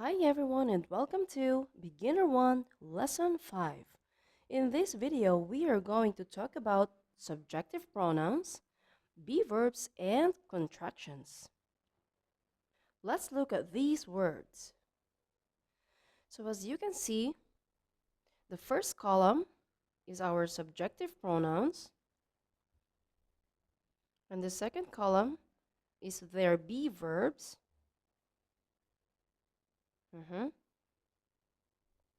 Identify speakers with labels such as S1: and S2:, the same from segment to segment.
S1: Hi everyone and welcome to Beginner 1 Lesson 5. In this video, we are going to talk about subjective pronouns, be verbs, and contractions. Let's look at these words. So as you can see, the first column is our subjective pronouns, and the second column is their be verbs.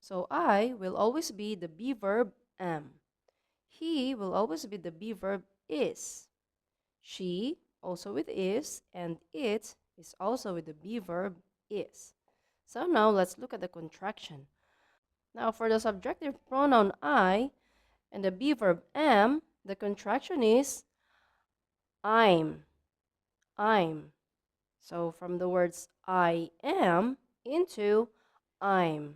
S1: So I will always be the be verb am. He will always be the be verb is. She also with is, and it is also with the be verb is. So now let's look at the contraction. Now for the subjective pronoun I and the be verb am, the contraction is I'm. I'm. So from the words I am into I'm.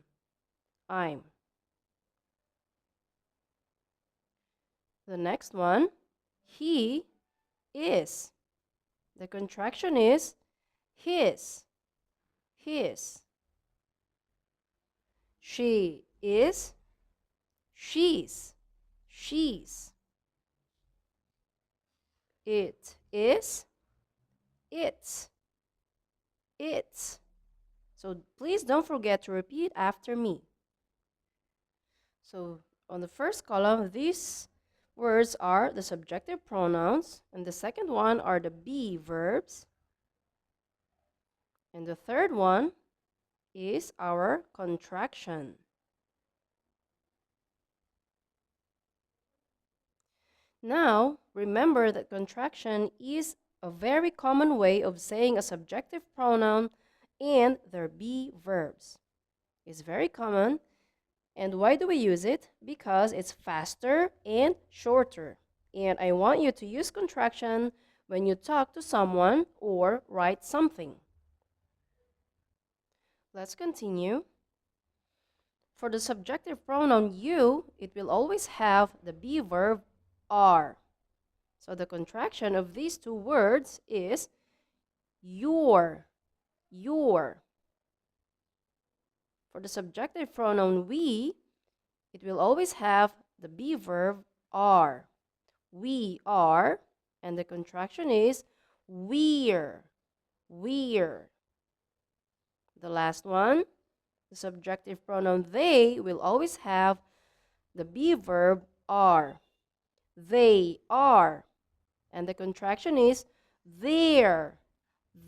S1: I'm. The next one, he is. The contraction is his. His. She is. She's. She's. It is. It's. It's. So please don't forget to repeat after me. So on the first column, these words are the subjective pronouns, and the second one are the be verbs, and the third one is our contraction. Now, remember that contraction is a very common way of saying a subjective pronoun and their be verbs. It's very common. And why do we use it? Because it's faster and shorter. And I want you to use contraction when you talk to someone or write something. Let's continue. For the subjective pronoun you, it will always have the be verb are. So the contraction of these two words is your. Your. For the subjective pronoun we, it will always have the be verb are. We are, and the contraction is we're. We're. The last one, the subjective pronoun they will always have the be verb are. They are. And the contraction is they're.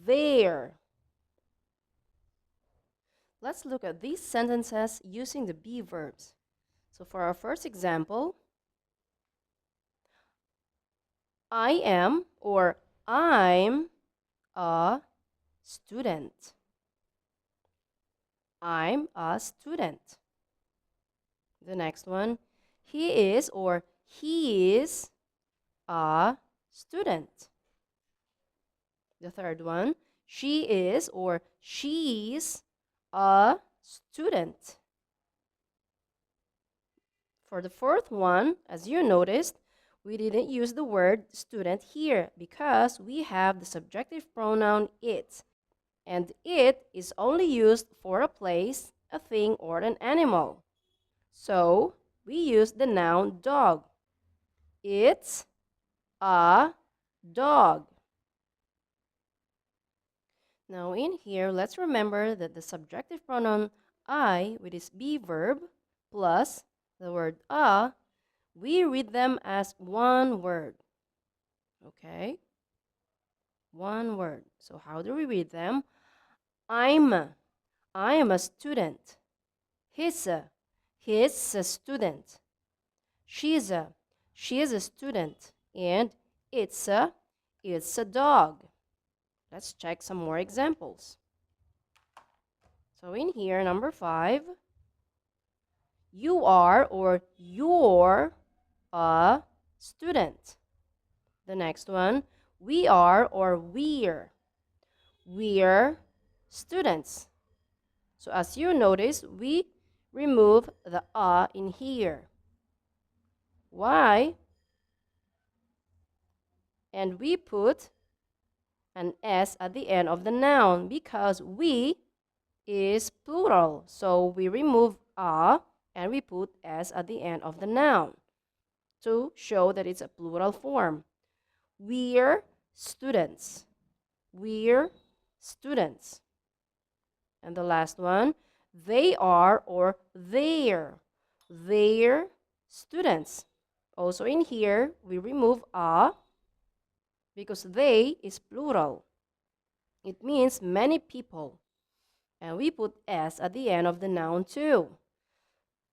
S1: They're. Let's look at these sentences using the be verbs. So for our first example, I am or I'm a student. I'm a student. The next one, he is or he is a student. The third one, she is or she's a student. For the fourth one, as you noticed, we didn't use the word student here because we have the subjective pronoun it. And it is only used for a place, a thing, or an animal. So we use the noun dog. It's a dog. Now in here, let's remember that the subjective pronoun I with its be verb plus the word a, we read them as one word. Okay? One word. So how do we read them? I'm a student. He's a student. She's a student. And it's a dog. Let's check some more examples. So in here, number 5, you are or you're a student. The next one, we are or we're students. So as you notice, we remove the a in here. Why? And we put an s at the end of the noun because we is plural. So we remove a and we put s at the end of the noun to show that it's a plural form. We're students. We're students. And the last one, they are or they're. They're students. Also in here, we remove a because they is plural. It means many people. And we put s at the end of the noun too.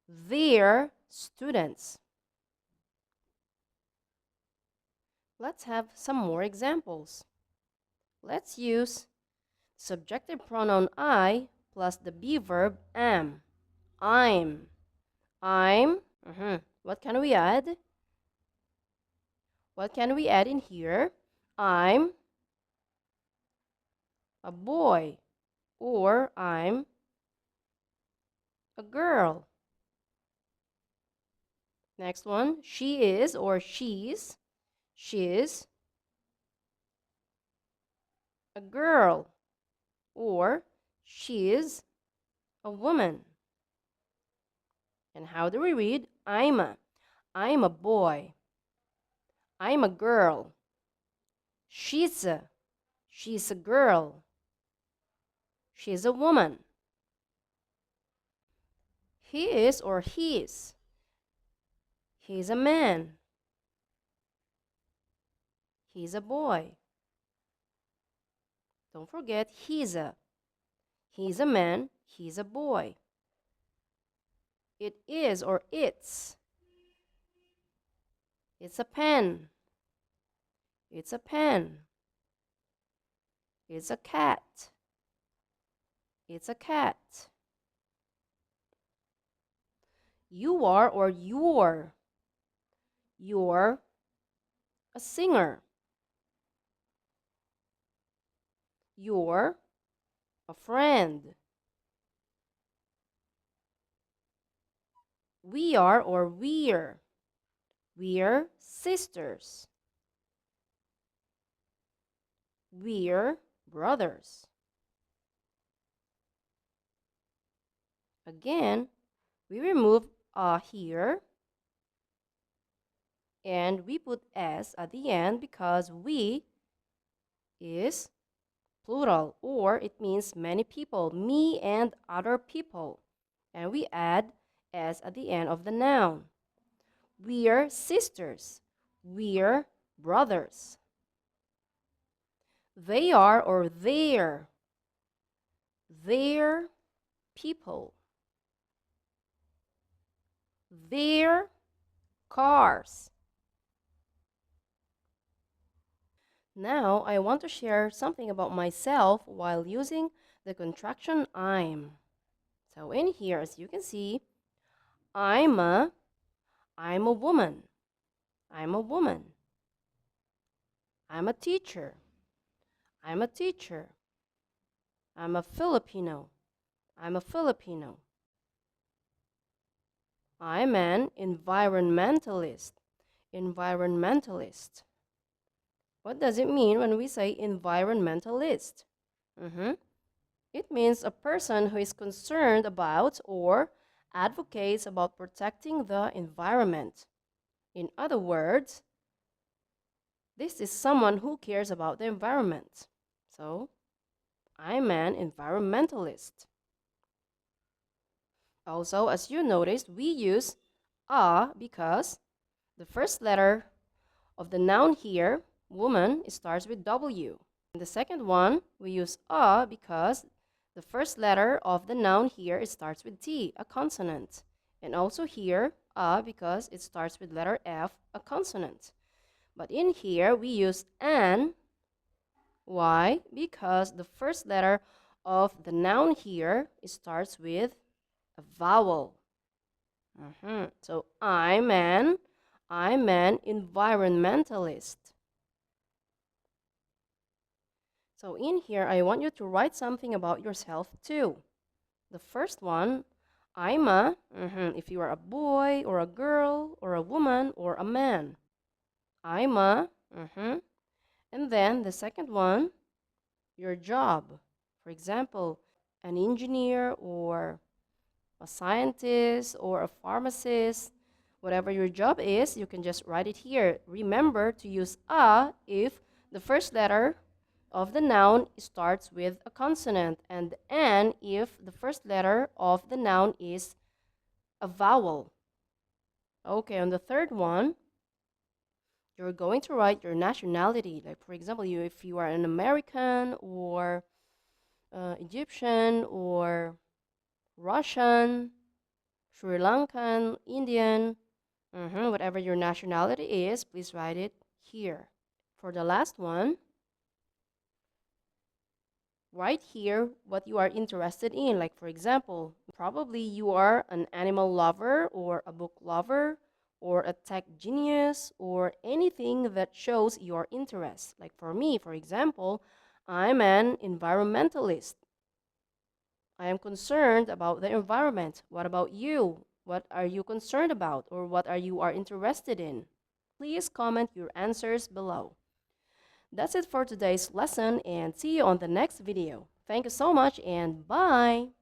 S1: They're students. Let's have some more examples. Let's use subjective pronoun I plus the be verb am. I'm. I'm. What can we add? What can we add in here? I'm a boy or I'm a girl. Next one, she is or she's. She's a girl or she's a woman. And how do we read? I'm a boy. I'm a girl. She's a girl. She's a woman. He is or he's. He's a man. He's a boy. Don't forget he's a. He's a man. He's a boy. It is or it's. It's a pen. It's a pen. It's a cat. It's a cat. You are or you're. You're a singer. You're a friend. We are or we're. We're sisters. We're brothers. Again, we remove here and we put s at the end because we is plural or it means many people, me and other people. And we add s at the end of the noun. We're sisters. We're brothers. They are or they're. They're people. They're cars. Now I want to share something about myself while using the contraction I'm. So in here, as you can see, I'm a woman. I'm a woman. I'm a teacher. I'm a teacher. I'm a Filipino. I'm a Filipino. I'm an environmentalist. Environmentalist. What does it mean when we say environmentalist? It means a person who is concerned about or advocates about protecting the environment. In other words, this is someone who cares about the environment. So, I'm an environmentalist. Also, as you noticed, we use a because the first letter of the noun here, woman, starts with W. And the second one, we use a because the first letter of the noun here, it starts with T, a consonant. And also here, a because it starts with letter F, a consonant. But in here, we use an. Why? Because the first letter of the noun here, it starts with a vowel. So I'm an environmentalist. So in here, I want you to write something about yourself too. The first one, I'm a, if you are a boy or a girl or a woman or a man. I'm a, and then the second one, your job. For example, an engineer or a scientist or a pharmacist. Whatever your job is, you can just write it here. Remember to use a if the first letter of the noun starts with a consonant, and an if the first letter of the noun is a vowel. Okay, on the third one, you're going to write your nationality. Like, for example, if you are an American or Egyptian or Russian, Sri Lankan, Indian, whatever your nationality is, please write it here. For the last one, write here what you are interested in. Like, for example, probably you are an animal lover or a book lover or a tech genius or anything that shows your interest. Like for me, for example, I'm an environmentalist. I am concerned about the environment. What about you? What are you concerned about or what are you interested in? Please comment your answers below. That's it for today's lesson and see you on the next video. Thank you so much and bye!